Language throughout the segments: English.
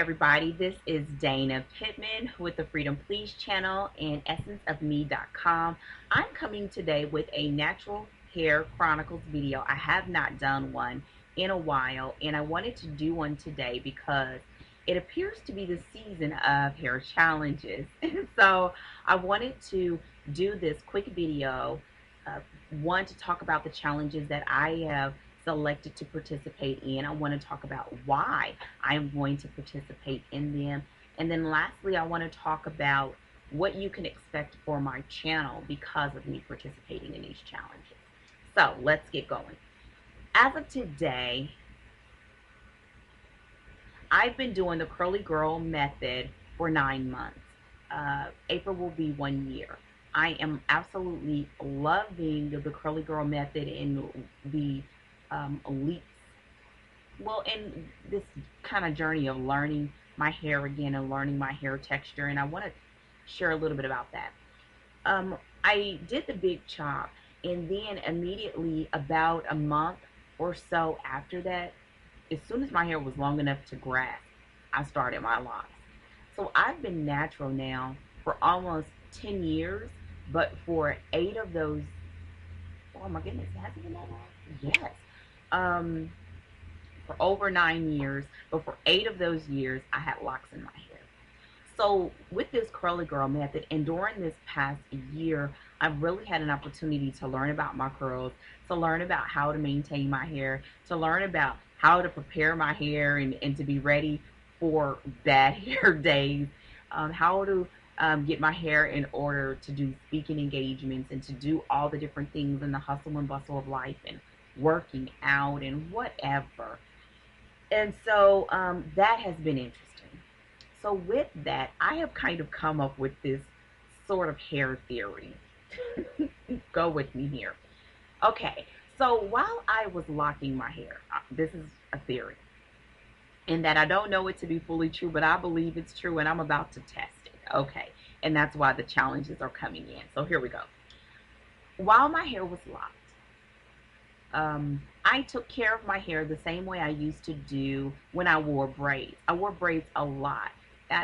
everybody. This is Dana Pittman with the Freedom Please channel and essenceofme.com. I'm coming today with a natural hair chronicles video. I have not done one in a while, and I wanted to do one today because it appears to be the season of hair challenges. And so I wanted to do this quick video, one, to talk about the challenges that I have selected to participate in. I want to talk about why I am going to participate in them. And then lastly, I want to talk about what you can expect for my channel because of me participating in these challenges. So let's get going. As of today, I've been doing the curly girl method for 9 months. April will be 1 year. I am absolutely loving the curly girl method and the leaps. Well, in this kind of journey of learning my hair again and learning my hair texture, and I want to share a little bit about that. I did the big chop, and then immediately about a month or so after that, as soon as my hair was long enough to grasp, I started my locks. So I've been natural now for almost 10 years, but for 8 of those, oh my goodness, has it been that long? Yes. For over 9 years, but for 8 of those years, I had locks in my hair. So with this curly girl method, and during this past year, I've really had an opportunity to learn about my curls, to learn about how to maintain my hair, to learn about how to prepare my hair and to be ready for bad hair days, how to get my hair in order to do speaking engagements and to do all the different things in the hustle and bustle of life and working out and whatever. And so that has been interesting. So with that, I have kind of come up with this sort of hair theory. Go with me here. Okay, so while I was locking my hair, this is a theory, in that I don't know it to be fully true, but I believe it's true, and I'm about to test it. Okay, and that's why the challenges are coming in. So here we go. While my hair was locked, I took care of my hair the same way I used to do when I wore braids. I wore braids a lot.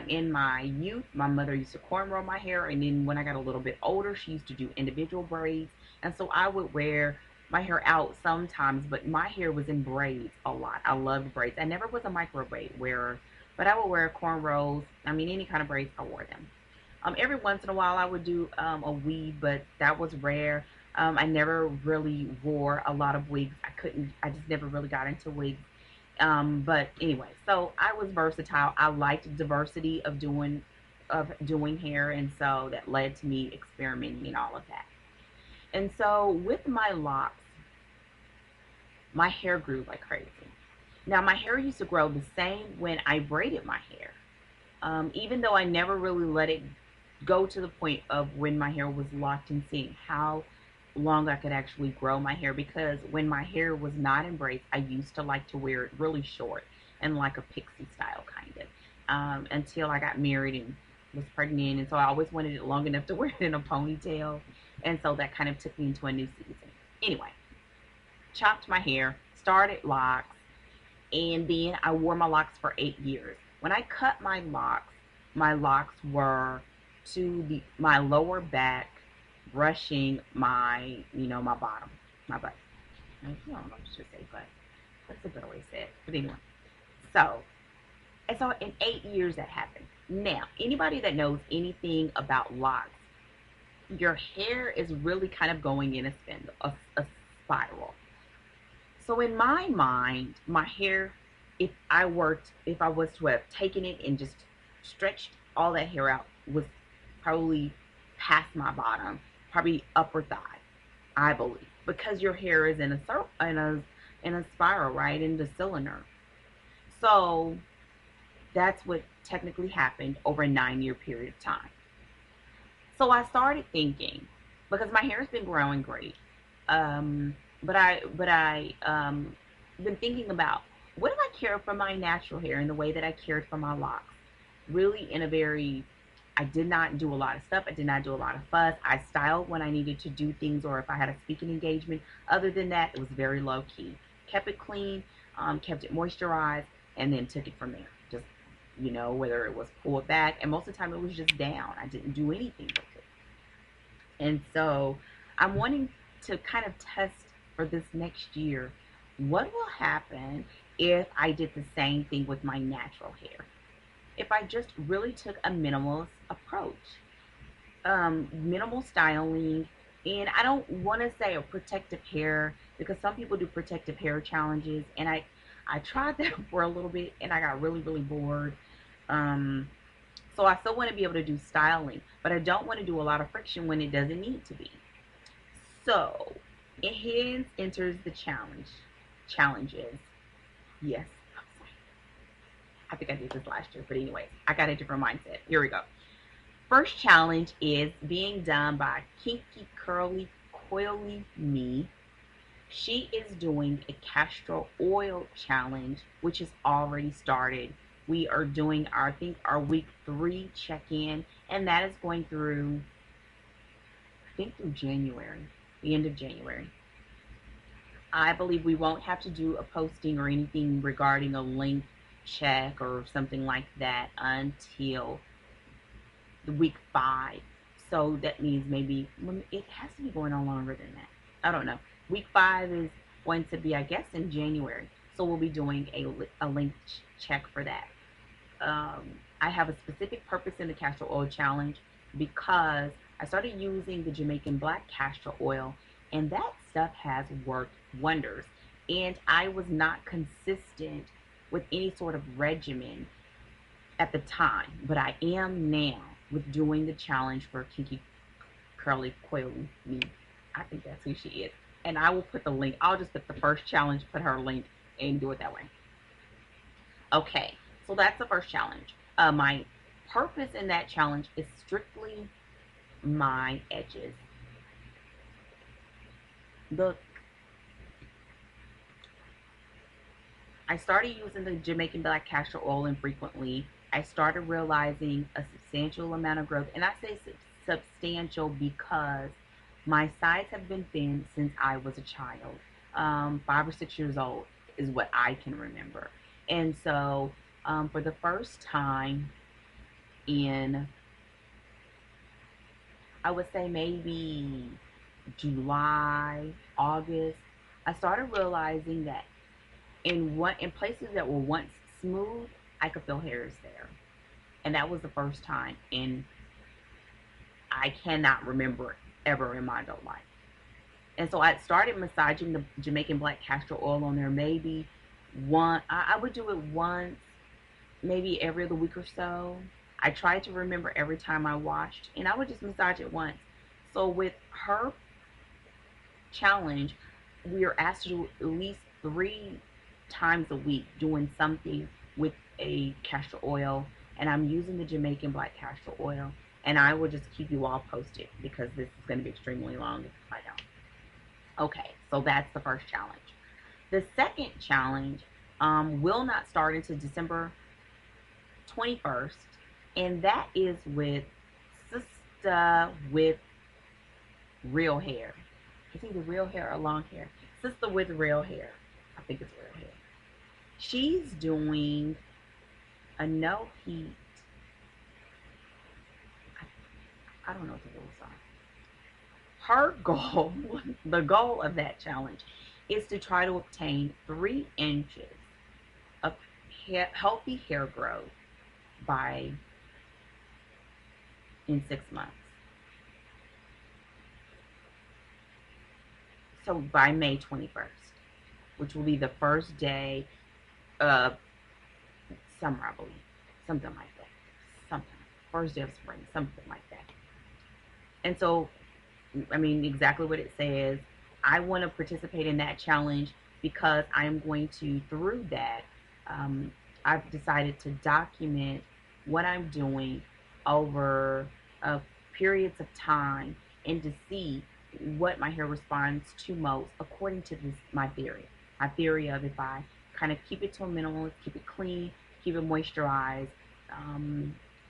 In my youth, my mother used to cornrow my hair, and then when I got a little bit older, she used to do individual braids. And so I would wear my hair out sometimes, but my hair was in braids a lot. I loved braids. I never was a micro braid wearer, but I would wear cornrows. I mean, any kind of braids, I wore them. Every once in a while, I would do a weave, but that was rare. I never really wore a lot of wigs. I just never really got into wigs. But anyway, so I was versatile. I liked diversity of doing hair, and so that led to me experimenting and all of that. And so with my locks, my hair grew like crazy. Now my hair used to grow the same when I braided my hair. Even though I never really let it go to the point of when my hair was locked and seeing how long I could actually grow my hair, because when my hair was not in braids, I used to like to wear it really short and like a pixie style kind of, until I got married and was pregnant, and so I always wanted it long enough to wear it in a ponytail, and so that kind of took me into a new season. Anyway, chopped my hair, started locks, and then I wore my locks for 8 years. When I cut my locks were to my lower back, brushing my, my bottom, my butt. I don't know what I should say, but that's a better way to say it. But anyway, so in 8 years that happened. Now, anybody that knows anything about locks, your hair is really kind of going in a spiral. So in my mind, my hair, if I was to have taken it and just stretched all that hair out, was probably past my bottom, probably upper thigh, I believe, because your hair is in a spiral, right, in the cylinder. So that's what technically happened over a 9-year period of time. So I started thinking, because my hair has been growing great, but I been thinking about, what if I cared for my natural hair in the way that I cared for my locks? Really in a very, I did not do a lot of stuff. I did not do a lot of fuss. I styled when I needed to do things, or if I had a speaking engagement. Other than that, it was very low key. Kept it clean, kept it moisturized, and then took it from there. Just whether it was pulled back, and most of the time it was just down. I didn't do anything with it. And so I'm wanting to kind of test for this next year what will happen if I did the same thing with my natural hair. If I just really took a minimalist approach, minimal styling, and I don't want to say a protective hair because some people do protective hair challenges, and I tried that for a little bit and I got really really bored. Um, so I still want to be able to do styling, but I don't want to do a lot of friction when it doesn't need to be. So it hence enters the challenges. Yes, I think I did this last year, but anyways, I got a different mindset. Here we go. First challenge is being done by Kinky Curly Coily Me. She is doing a castor oil challenge, which is already started. We are doing our, I think, our week 3 check-in, and that is going through, I think, through January, the end of January. I believe we won't have to do a posting or anything regarding a link check or something like that until the week 5. So that means maybe it has to be going on longer than that. I don't know. Week 5 is going to be, I guess, in January. So we'll be doing a link check for that. I have a specific purpose in the castor oil challenge because I started using the Jamaican black castor oil, and that stuff has worked wonders. And I was not consistent with any sort of regimen at the time, but I am now with doing the challenge for Kinky Curly Coily Me. I think that's who she is. And I will put the link. I'll just put the first challenge, put her link, and do it that way. Okay, so that's the first challenge. My purpose in that challenge is strictly my edges. Look, I started using the Jamaican black castor oil infrequently. I started realizing a substantial amount of growth, and I say substantial because my sides have been thin since I was a child. 5 or 6 years old is what I can remember. And so, for the first time in, I would say maybe July, August, I started realizing that in places that were once smooth, I could feel hairs there. And that was the first time, and I cannot remember ever in my adult life. And so I started massaging the Jamaican black castor oil on there maybe I would do it once, maybe every other week or so. I tried to remember every time I washed, and I would just massage it once. So with her challenge, we are asked to do at least 3 times a week doing something with a castor oil, and I'm using the Jamaican black castor oil, and I will just keep you all posted because this is going to be extremely long if I don't. Okay, so that's the first challenge. The second challenge will not start until December 21st, and that is with Sister with Real Hair. It's either real hair or long hair. Sister with Real Hair. I think it's real hair. She's doing a no heat. I don't know what the rules are. Her goal, the goal of that challenge, is to try to obtain 3 inches of healthy hair growth by in 6 months. So by May 21st, which will be the first day of summer, I believe. Something like that. Something. First day of spring, something like that. And so, I mean, exactly what it says. I want to participate in that challenge because I'm going to, through that, I've decided to document what I'm doing over periods of time and to see what my hair responds to most according to my theory. My theory of if I kind of keep it to a minimalist, keep it clean, keep it moisturized,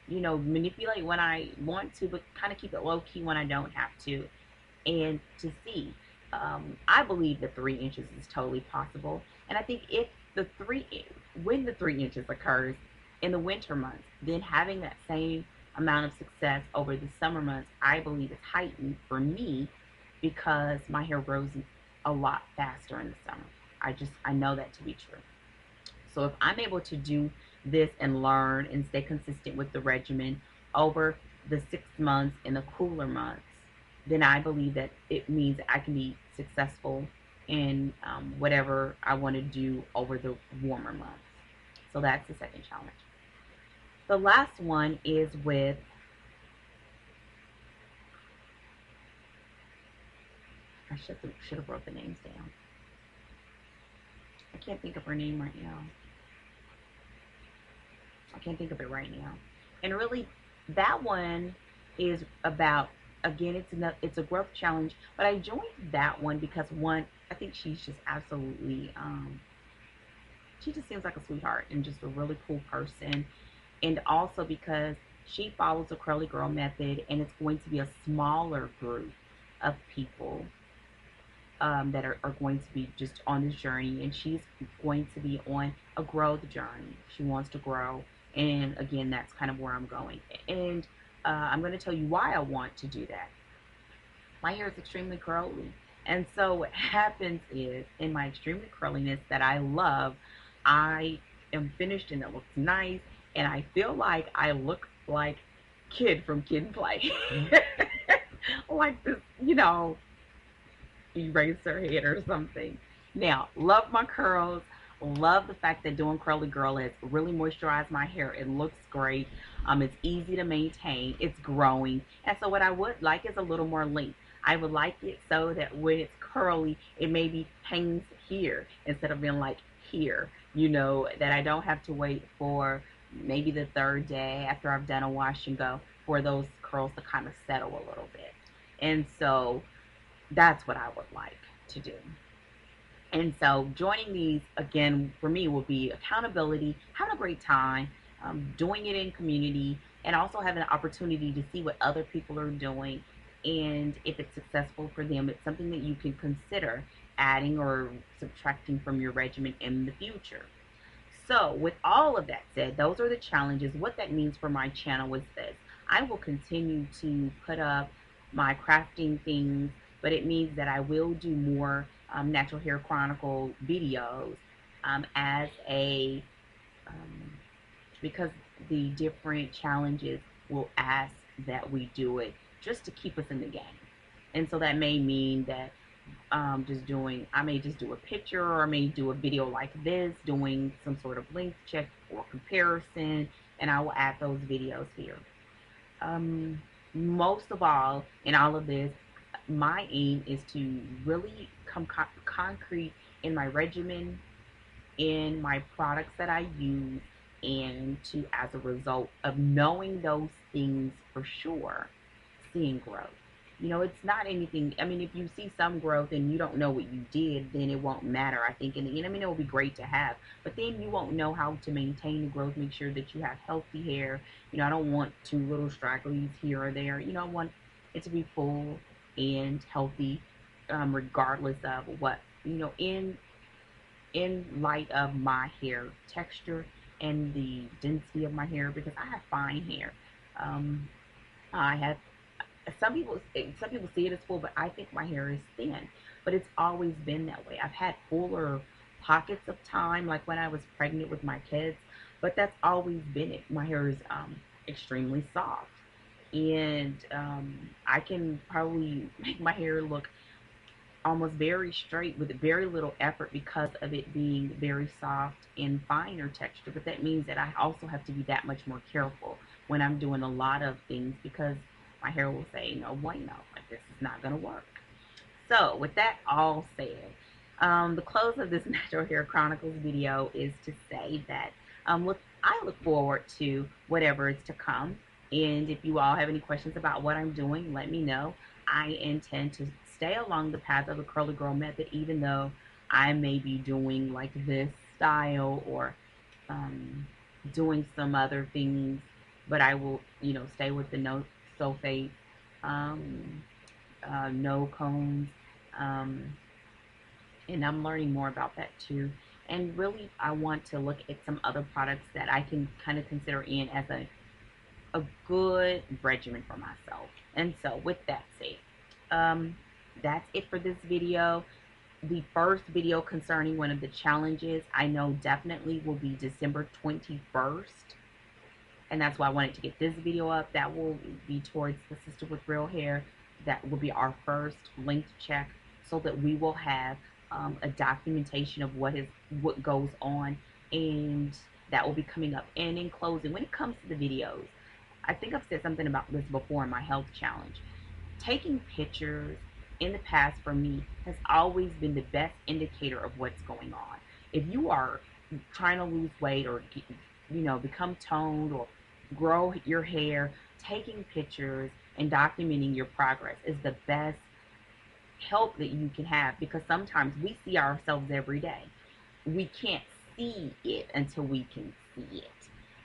manipulate when I want to, but kind of keep it low key when I don't have to, and to see. I believe that 3 inches is totally possible, and I think when the 3 inches occurs, in the winter months, then having that same amount of success over the summer months, I believe is heightened for me because my hair grows a lot faster in the summer. I know that to be true. So if I'm able to do this and learn and stay consistent with the regimen over the 6 months and the cooler months, then I believe that it means that I can be successful in whatever I want to do over the warmer months. So that's the second challenge. The last one is with, I should have wrote the names down. I can't think of her name right now. I can't think of it right now. And really, that one is about, again, it's a growth challenge. But I joined that one because one, I think she's just absolutely she just seems like a sweetheart and just a really cool person. And also because she follows the Curly Girl method, and it's going to be a smaller group of people that are going to be just on this journey, and she's going to be on a growth journey. She wants to grow, and again, that's kind of where I'm going. And I'm going to tell you why I want to do that. My hair is extremely curly, and so what happens is, in my extremely curliness that I love, I am finished and it looks nice, and I feel like I look like Kid from Kid and Play. Like this, eraser head or something. Now, love my curls. Love the fact that doing Curly Girl has really moisturized my hair. It looks great. It's easy to maintain. It's growing. And so what I would like is a little more length. I would like it so that when it's curly, it maybe hangs here instead of being like here. That I don't have to wait for maybe the third day after I've done a wash and go for those curls to kind of settle a little bit. And so that's what I would like to do. And so joining these, again, for me will be accountability, having a great time, doing it in community, and also having an opportunity to see what other people are doing. And if it's successful for them, it's something that you can consider adding or subtracting from your regimen in the future. So with all of that said, those are the challenges. What that means for my channel is this. I will continue to put up my crafting things, but it means that I will do more Natural Hair Chronicle videos as a, because the different challenges will ask that we do it just to keep us in the game. And so that may mean that I may just do a picture, or I may do a video like this, doing some sort of length check or comparison, and I will add those videos here. Most of all, in all of this, my aim is to really come concrete in my regimen, in my products that I use, and to, as a result of knowing those things for sure, seeing growth. It's not anything. I mean, if you see some growth and you don't know what you did, then it won't matter. I think in the end, I mean, it will be great to have, but then you won't know how to maintain the growth, make sure that you have healthy hair. I don't want too little stragglies here or there. I want it to be full and healthy, regardless of what, in light of my hair texture and the density of my hair, because I have fine hair. I have some people see it as full, but I think my hair is thin. But it's always been that way. I've had fuller pockets of time, like when I was pregnant with my kids, but that's always been it. My hair is extremely soft, and I can probably make my hair look almost very straight with very little effort because of it being very soft and finer texture. But that means that I also have to be that much more careful when I'm doing a lot of things, because my hair will say, no bueno, like this is not going to work. So with that all said, the close of this Natural Hair Chronicles video is to say that I look forward to whatever is to come. And if you all have any questions about what I'm doing, let me know. I intend to stay along the path of the Curly Girl method, even though I may be doing like this style or doing some other things, but I will, stay with the no sulfate, no cones, and I'm learning more about that too. And really, I want to look at some other products that I can kind of consider in as a good regimen for myself. And so with that said, um, that's it for this video. The first video concerning one of the challenges I know definitely will be December 21st. And that's why I wanted to get this video up. That will be towards the Sister with Real Hair. That will be our first length check, so that we will have a documentation of what goes on, and that will be coming up. And in closing, when it comes to the videos, I think I've said something about this before in my health challenge. Taking pictures in the past for me has always been the best indicator of what's going on. If you are trying to lose weight, or become toned, or grow your hair, taking pictures and documenting your progress is the best help that you can have, because sometimes we see ourselves every day. We can't see it until we can see it.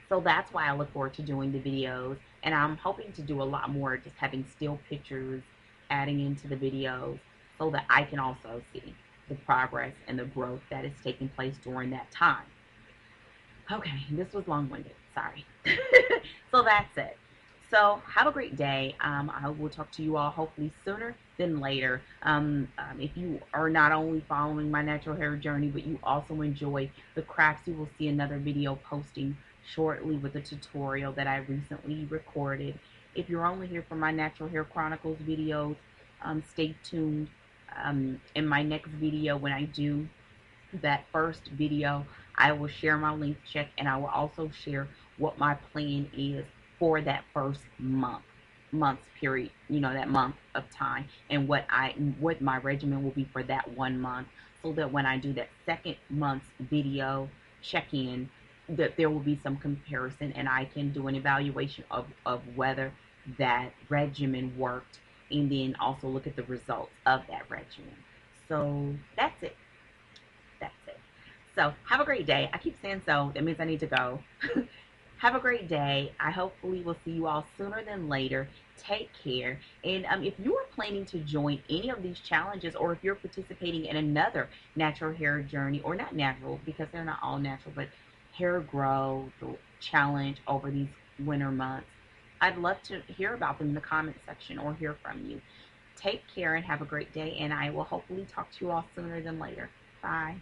So that's why I look forward to doing the videos, and I'm hoping to do a lot more just having still pictures adding into the videos, so that I can also see the progress and the growth that is taking place during that time. Okay, this was long-winded. Sorry. So that's it. So have a great day. I will talk to you all hopefully sooner than later. If you are not only following my natural hair journey, but you also enjoy the crafts, you will see another video posting shortly with a tutorial that I recently recorded. If you're only here for my Natural Hair Chronicles videos, stay tuned. In my next video, when I do that first video, I will share my length check, and I will also share what my plan is for that first month's period, that month of time, and what my regimen will be for that 1 month, so that when I do that second month's video check-in, that there will be some comparison, and I can do an evaluation of whether that regimen worked, and then also look at the results of that regimen. So that's it. That's it. So have a great day. I keep saying so. That means I need to go. Have a great day. I hopefully will see you all sooner than later. Take care. And if you are planning to join any of these challenges, or if you're participating in another natural hair journey, or not natural because they're not all natural, but hair growth challenge over these winter months, I'd love to hear about them in the comment section or hear from you. Take care and have a great day, and I will hopefully talk to you all sooner than later. Bye.